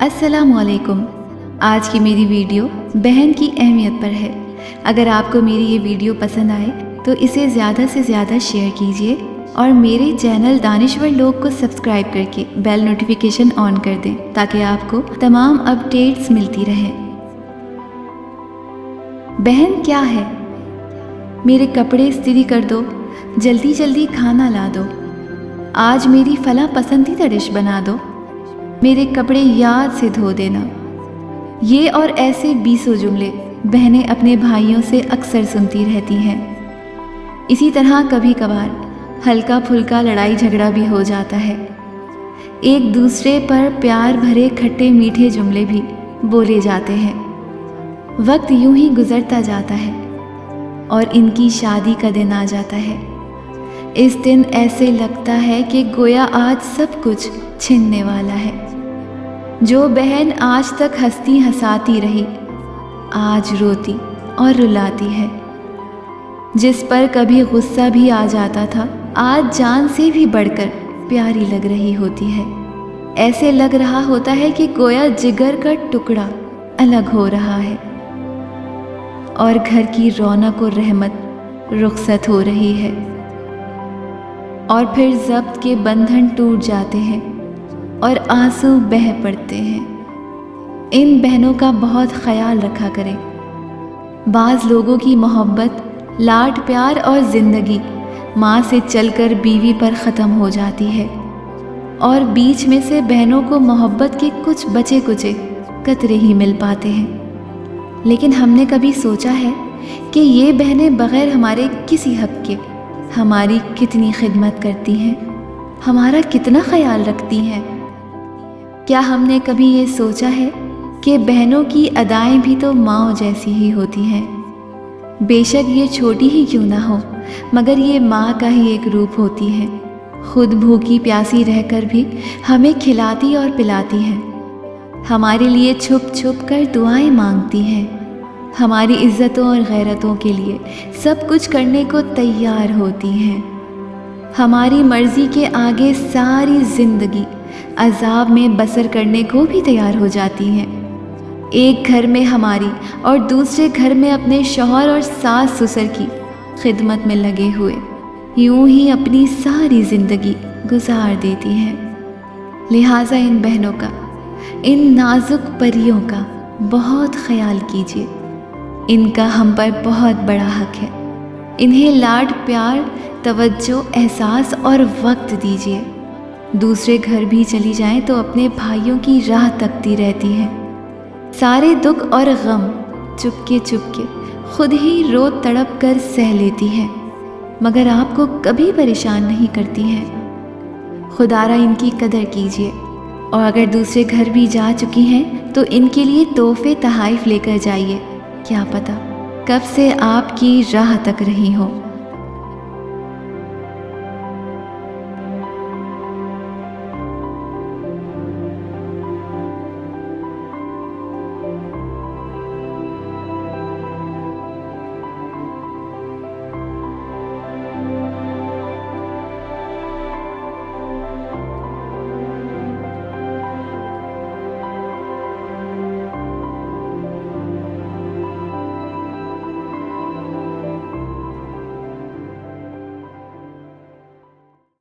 अस्सलामुअलैकुम। आज की मेरी वीडियो बहन की अहमियत पर है। अगर आपको मेरी ये वीडियो पसंद आए तो इसे ज़्यादा से ज़्यादा शेयर कीजिए और मेरे चैनल दानिश्वर लोग को सब्सक्राइब करके बेल नोटिफिकेशन ऑन कर दें ताकि आपको तमाम अपडेट्स मिलती रहें। बहन क्या है? मेरे कपड़े इस्त्री कर दो, जल्दी जल्दी खाना ला दो, आज मेरी फला पसंदीदा डिश बना दो, मेरे कपड़े याद से धो देना। ये और ऐसे 20 जुमले बहनें अपने भाइयों से अक्सर सुनती रहती हैं। इसी तरह कभी कभार हल्का फुल्का लड़ाई झगड़ा भी हो जाता है। एक दूसरे पर प्यार भरे खट्टे मीठे जुमले भी बोले जाते हैं। वक्त यूं ही गुजरता जाता है और इनकी शादी का दिन आ जाता है। इस दिन ऐसे लगता है कि गोया आज सब कुछ छिनने वाला है। जो बहन आज तक हंसती हंसाती रही आज रोती और रुलाती है। जिस पर कभी गुस्सा भी आ जाता था आज जान से भी बढ़कर प्यारी लग रही होती है। ऐसे लग रहा होता है कि गोया जिगर का टुकड़ा अलग हो रहा है और घर की रौनक और रहमत रुखसत हो रही है। और फिर ज़ब्त के बंधन टूट जाते हैं और आंसू बह पड़ते हैं। इन बहनों का बहुत ख्याल रखा करें। बाज़ लोगों की मोहब्बत, लाड प्यार और ज़िंदगी माँ से चलकर बीवी पर ख़त्म हो जाती है और बीच में से बहनों को मोहब्बत के कुछ बचे कुचे कतरे ही मिल पाते हैं। लेकिन हमने कभी सोचा है कि ये बहनें बग़ैर हमारे किसी हक़ के हमारी कितनी खिदमत करती हैं, हमारा कितना ख्याल रखती हैं? क्या हमने कभी ये सोचा है कि बहनों की अदाएं भी तो माँ जैसी ही होती हैं? बेशक ये छोटी ही क्यों ना हो, मगर ये माँ का ही एक रूप होती है। खुद भूखी प्यासी रहकर भी हमें खिलाती और पिलाती हैं, हमारे लिए छुप छुप कर दुआएं मांगती हैं, हमारी इज़्ज़तों और गैरतों के लिए सब कुछ करने को तैयार होती हैं। हमारी मर्ज़ी के आगे सारी ज़िंदगी अज़ाब में बसर करने को भी तैयार हो जाती हैं। एक घर में हमारी और दूसरे घर में अपने शौहर और सास ससुर की खिदमत में लगे हुए यूं ही अपनी सारी ज़िंदगी गुजार देती हैं। लिहाजा इन बहनों का, इन नाजुक परियों का बहुत ख्याल कीजिए। इनका हम पर बहुत बड़ा हक़ है। इन्हें लाड प्यार, तवज्जो, एहसास और वक्त दीजिए। दूसरे घर भी चली जाएं तो अपने भाइयों की राह तकती रहती हैं। सारे दुख और गम चुपके चुपके खुद ही रो तड़प कर सह लेती हैं, मगर आपको कभी परेशान नहीं करती हैं। खुदारा इनकी कदर कीजिए और अगर दूसरे घर भी जा चुकी हैं तो इनके लिए तोहफे तहाइफ लेकर जाइए। क्या पता कब से आपकी राह तक रही हो।